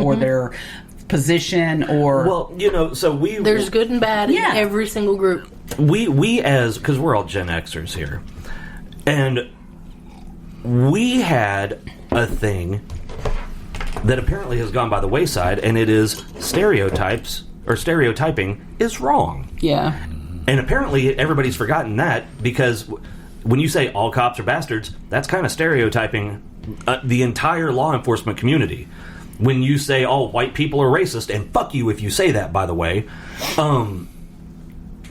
or their position or... Well, so there's good and bad in every single group. We as... Because we're all Gen Xers here. And we had a thing that apparently has gone by the wayside, and it is stereotypes, or stereotyping is wrong. Yeah. And apparently everybody's forgotten that, because when you say all cops are bastards, that's kind of stereotyping the entire law enforcement community. When you say all white people are racist, and fuck you if you say that, by the way,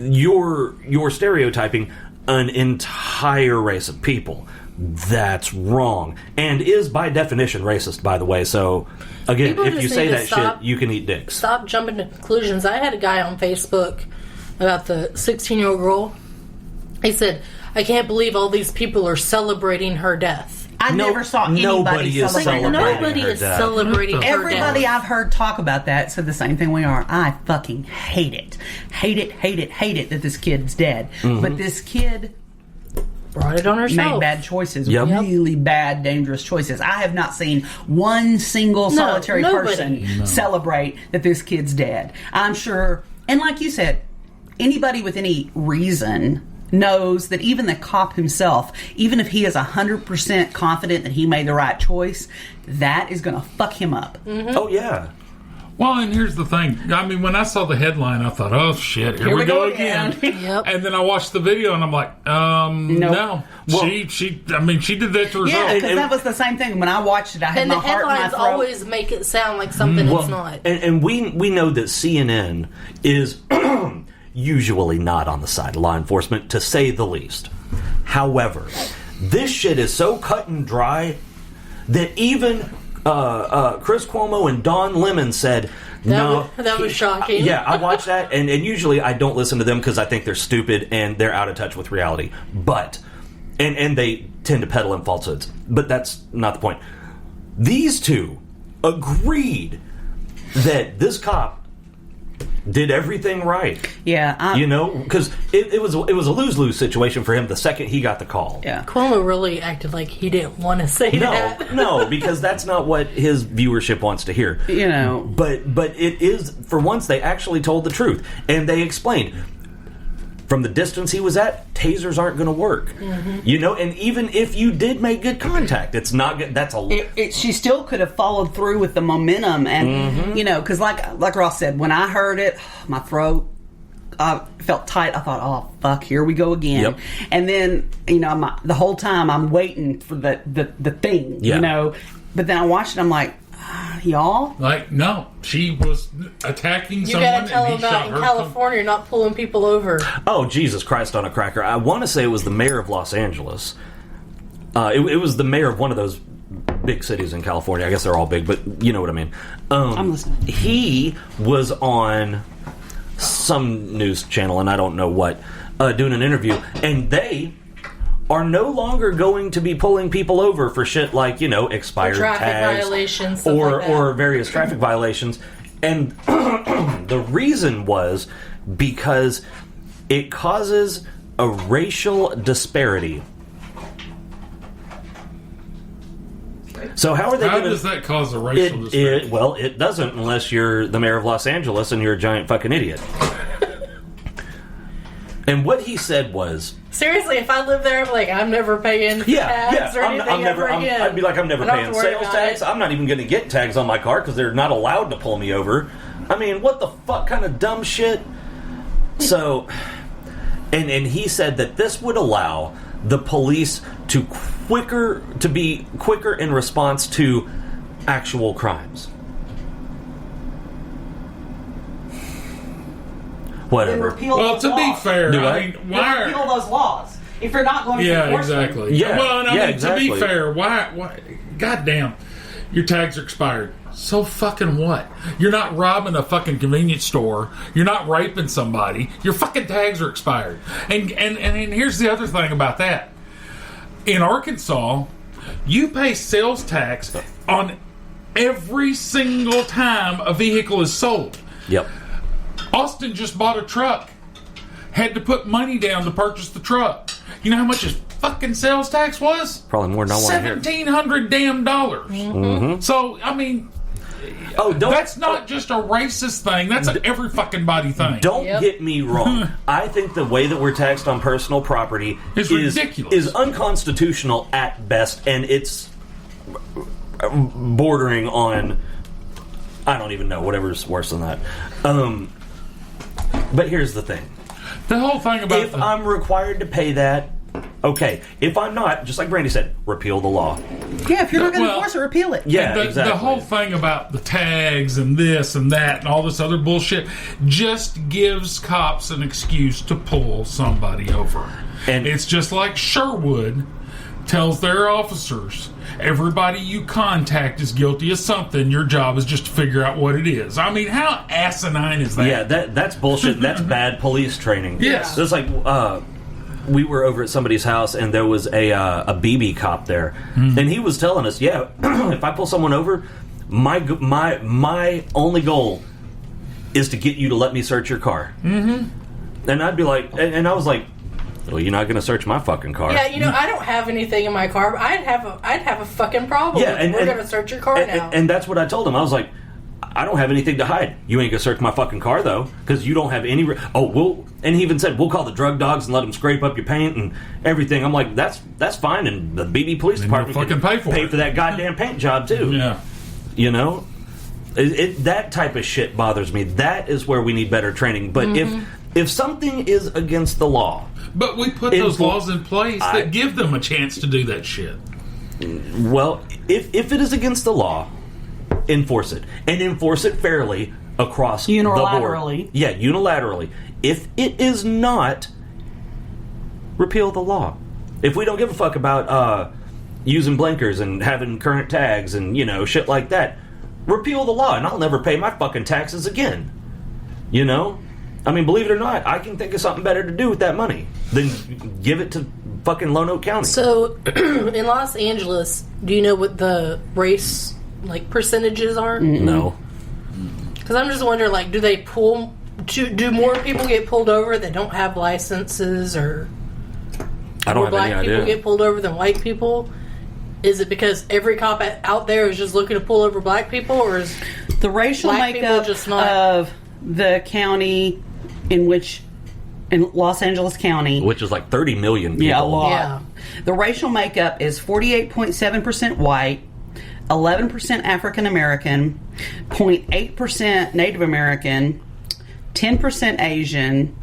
you're stereotyping an entire race of people. That's wrong. And is by definition racist, by the way. So, again, people if you say that shit, you can eat dicks. Stop jumping to conclusions. I had a guy on Facebook about the 16-year-old girl. He said, I can't believe all these people are celebrating her death. I never saw anybody celebrating her death. Everybody I've heard talk about that said the same thing we are. I fucking hate it. Hate it that this kid's dead. Mm-hmm. But this kid... brought it on herself. Made bad choices. Yep. Really bad, dangerous choices. I have not seen one single solitary person celebrate that this kid's dead. I'm sure, and like you said, anybody with any reason knows that even the cop himself, even if he is 100% confident that he made the right choice, that is going to fuck him up. Mm-hmm. Oh, yeah. Well, and here's the thing. I mean, when I saw the headline, I thought, oh, shit, here we go again. Yep. And then I watched the video, and I'm like, no. Well, she did that to herself. Yeah, because that was the same thing. When I watched it, I had my heart in my throat. And the headlines always make it sound like something it's not. And we know that CNN is usually not on the side of law enforcement, to say the least. However, this shit is so cut and dry that even... Chris Cuomo and Don Lemon said, that was shocking. Yeah, I watched that, and usually I don't listen to them because I think they're stupid and they're out of touch with reality. But, and they tend to peddle in falsehoods. But that's not the point. These two agreed that this cop did everything right. Yeah. Because it was a lose-lose situation for him the second he got the call. Yeah. Cuomo really acted like he didn't want to say that. No, because that's not what his viewership wants to hear. But it is, for once, they actually told the truth. And they explained, from the distance he was at, tasers aren't going to work. Mm-hmm. And even if you did make good contact, it's not good. That's she still could have followed through with the momentum. And, because like Ross said, when I heard it, my throat felt tight. I thought, oh, fuck, here we go again. Yep. And then, the whole time I'm waiting for the thing, But then I watched it, I'm like, y'all? Like, no. She was attacking someone. You gotta tell them about in California, you're not pulling people over. Oh, Jesus Christ on a cracker. I want to say it was the mayor of Los Angeles. It was the mayor of one of those big cities in California. I guess they're all big, but you know what I mean. I'm listening. He was on some news channel, and I don't know what, doing an interview, and they are no longer going to be pulling people over for shit like, expired tags violations, or various traffic violations. And the reason was because it causes a racial disparity. So how are they? How does that cause a racial disparity? It doesn't unless you're the mayor of Los Angeles and you're a giant fucking idiot. And what he said was... Seriously, if I live there, I'm like, I'm never paying tags or anything ever again. I'd be like, I'm never paying sales tax. I'm not even going to get tags on my car because they're not allowed to pull me over. I mean, what the fuck kind of dumb shit? So, and he said that this would allow the police to be quicker in response to actual crimes. Whatever. Well, to be fair, why repeal those laws if you're not going to enforce them? Exactly. Yeah, well, exactly. To be fair, why? Goddamn, your tags are expired. So fucking what? You're not robbing a fucking convenience store. You're not raping somebody. Your fucking tags are expired. And here's the other thing about that. In Arkansas, you pay sales tax on every single time a vehicle is sold. Yep. Austin just bought a truck. Had to put money down to purchase the truck. You know how much his fucking sales tax was? Probably more than I want to hear. $1,700 damn dollars. Mm-hmm. So, I mean, That's not just a racist thing. That's an every fucking body thing. Don't get me wrong. I think the way that we're taxed on personal property is ridiculous. Is unconstitutional at best, and it's bordering on, I don't even know, whatever's worse than that. But here's the thing. The whole thing about if I'm required to pay that, okay. If I'm not, just like Brandy said, repeal the law. Yeah, if you're not going to enforce it, repeal it. Yeah, exactly. The whole thing about the tags and this and that and all this other bullshit just gives cops an excuse to pull somebody over. And it's just like Sherwood tells their officers, everybody you contact is guilty of something. Your job is just to figure out what it is. I mean, how asinine is that? Yeah, that's bullshit. That's bad police training. Yes. It's like, we were over at somebody's house, and there was a BB cop there, and he was telling us, yeah, if I pull someone over, my only goal is to get you to let me search your car. Mm-hmm. And I'd be like, and I was like, well, you're not going to search my fucking car. Yeah, I don't have anything in my car. But I'd have a fucking problem. Yeah, and we're going to search your car now. And that's what I told him. I was like, I don't have anything to hide. You ain't gonna search my fucking car though, because you don't have any. And he even said we'll call the drug dogs and let them scrape up your paint and everything. I'm like, that's fine, and the BB Police Department can pay for that goddamn paint job too. Yeah, that type of shit bothers me. That is where we need better training. But if something is against the law, but we put those laws in place that give them a chance to do that shit. Well, if it is against the law, enforce it. And enforce it fairly across the board. Unilaterally. Yeah, unilaterally. If it is not, repeal the law. If we don't give a fuck about using blinkers and having current tags and, shit like that, repeal the law and I'll never pay my fucking taxes again. I mean, believe it or not, I can think of something better to do with that money than give it to fucking Lonoke County. So, in Los Angeles, do you know what the race percentages are? No. Because I'm just wondering, do they do more people get pulled over that don't have licenses, or I don't have any idea. Black people get pulled over than white people? Is it because every cop out there is just looking to pull over black people, or is the racial makeup of the county in Los Angeles County, which is like 30 million people. Yeah, a lot. Yeah. The racial makeup is 48.7% white, 11% African American, 0.8% Native American, 10% Asian,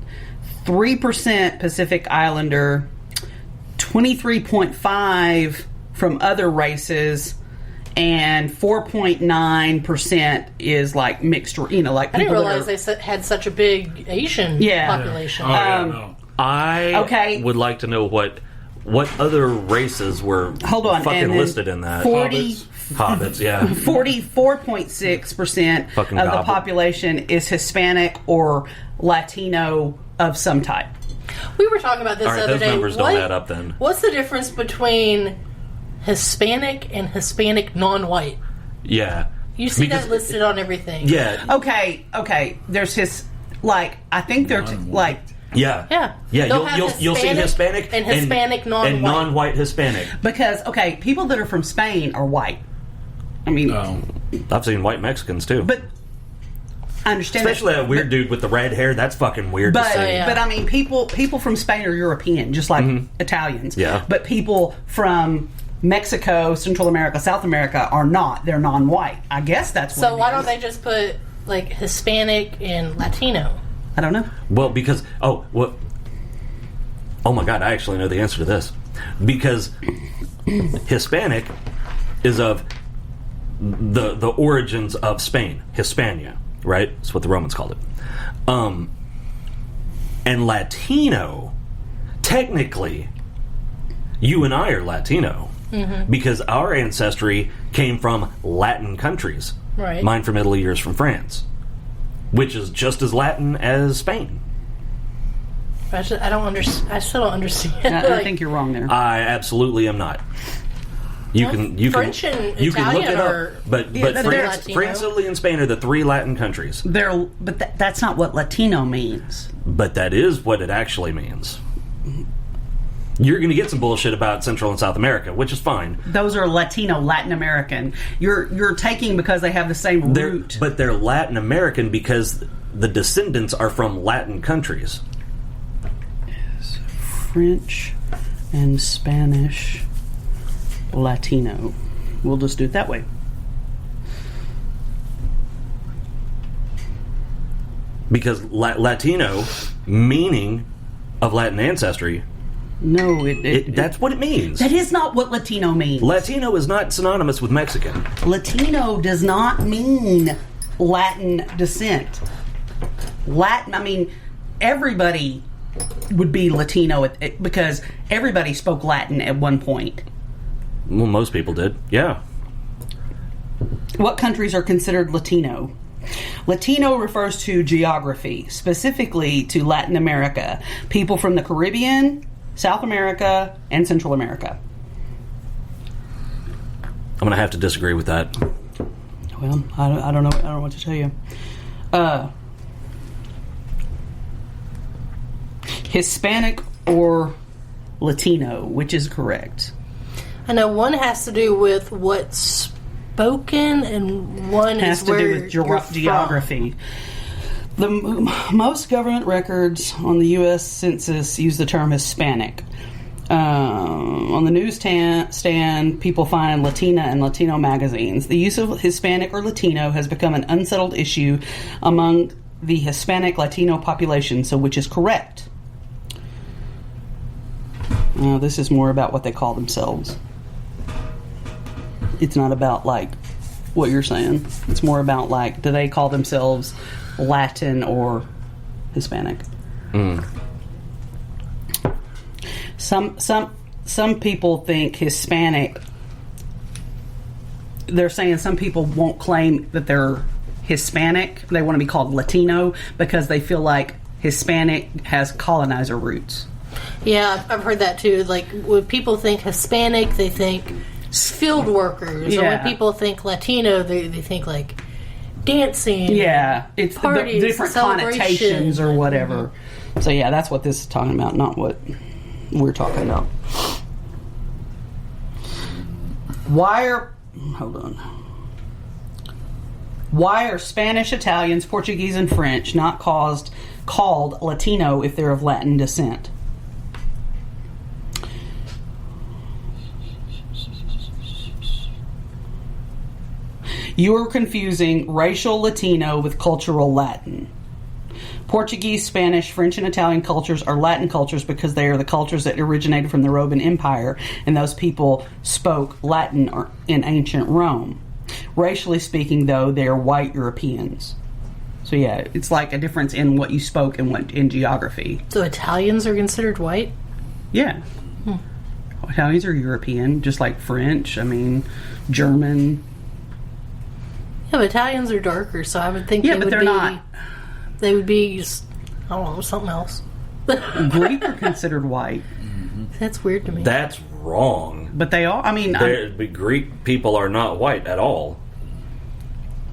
3% Pacific Islander, 23.5% from other races, and 4.9% is mixed, like people. I didn't realize they had such a big Asian population. No. I would like to know what other races were fucking listed in that. Hobbits, yeah. 44.6% of the population is Hispanic or Latino of some type. We were talking about this the other day. Those numbers don't add up then. What's the difference between Hispanic and Hispanic non-white? Yeah. You see that listed on everything. Yeah. Okay. There's I think they're Yeah. Yeah. Yeah, you'll see Hispanic and Hispanic non-white. And non-white Hispanic. Because, people that are from Spain are white. I mean... I've seen white Mexicans, too. But I understand especially that weird dude with the red hair. That's fucking weird to see. But, I mean, people from Spain are European, just like Italians. Yeah. But people from Mexico, Central America, South America are not. They're non-white. I guess that's what So why don't they just put, Hispanic and Latino? I don't know. Well, because... Oh my God, I actually know the answer to this. Because Hispanic is of the origins of Spain. Hispania, right? That's what the Romans called it. And Latino, technically, you and I are Latino. Mm-hmm. Because our ancestry came from Latin countries. Right. Mine from Italy, yours from France. Which is just as Latin as Spain. I still don't understand. I think you're wrong there. I absolutely am not. French and you can look Italian it up, but France, Italy, and Spain are the three Latin countries. But that's not what Latino means. But that is what it actually means. You're going to get some bullshit about Central and South America, which is fine. Those are Latino, Latin American. You're taking because they have the same root. But they're Latin American because the descendants are from Latin countries. French and Spanish Latino. We'll just do it that way. Because Latino, meaning of Latin ancestry... No, that's what it means. That is not what Latino means. Latino is not synonymous with Mexican. Latino does not mean Latin descent. Everybody would be Latino because everybody spoke Latin at one point. Well, most people did, yeah. What countries are considered Latino? Latino refers to geography, specifically to Latin America, people from the Caribbean, South America, and Central America. I'm going to have to disagree with that. Well, I don't know what to tell you. Hispanic or Latino, which is correct? I know one has to do with what's spoken, and one has to do with geography. The most government records on the U.S. Census use the term Hispanic. On the newsstand, people find Latina and Latino magazines. The use of Hispanic or Latino has become an unsettled issue among the Hispanic Latino population, so which is correct? This is more about what they call themselves. It's not about, what you're saying. It's more about, do they call themselves Latin or Hispanic? Some people think Hispanic. They're saying some people won't claim that they're Hispanic. They want to be called Latino because they feel like Hispanic has colonizer roots. Yeah, I've heard that too. When people think Hispanic, they think field workers. Yeah. Or when people think Latino, they think dancing. Yeah, it's parties, the different connotations or whatever. Mm-hmm. So yeah, that's what this is talking about, not what we're talking about. Why are Spanish, Italians, Portuguese, and French not called Latino if they're of Latin descent? You are confusing racial Latino with cultural Latin. Portuguese, Spanish, French, and Italian cultures are Latin cultures because they are the cultures that originated from the Roman Empire, and those people spoke Latin in ancient Rome. Racially speaking, though, they are white Europeans. So yeah, it's like a difference in what you spoke and what in geography. So Italians are considered white? Yeah. Italians are European, just like French, German. Yeah, but Italians are darker, so I would think they're not. They would be, I don't know, something else. Greek are considered white. That's weird to me. That's wrong. But they are, Greek people are not white at all.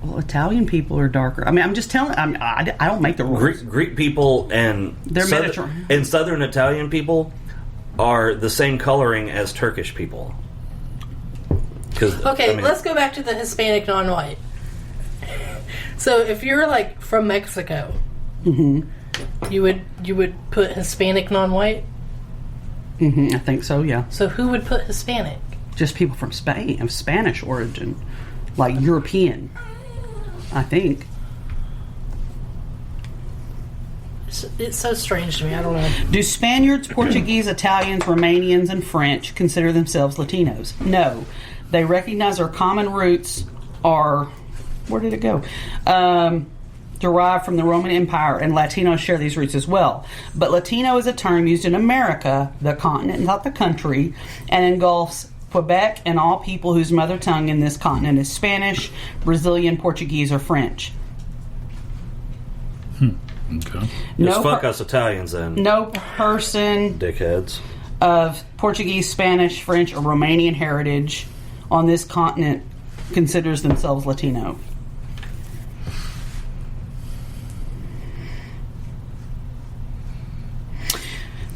Well, Italian people are darker. I'm just telling. I don't make the rules. Greek people and Southern Italian people are the same coloring as Turkish people. Okay, let's go back to the Hispanic non-white. So if you're from Mexico, you would put Hispanic non-white? I think so, yeah. So who would put Hispanic? Just people from Spain, of Spanish origin. European, I think. It's so strange to me, I don't know. Do Spaniards, Portuguese, Italians, Romanians, and French consider themselves Latinos? No. They recognize our common roots are... Where did it go? Derived from the Roman Empire, and Latinos share these roots as well. But Latino is a term used in America, the continent, not the country, and engulfs Quebec and all people whose mother tongue in this continent is Spanish, Brazilian, Portuguese, or French. Okay. Just fuck us Italians then. No person dickheads of Portuguese, Spanish, French, or Romanian heritage on this continent considers themselves Latino.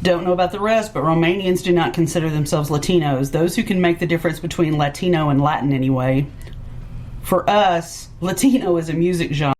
Don't know about the rest, but Romanians do not consider themselves Latinos. Those who can make the difference between Latino and Latin anyway. For us, Latino is a music genre.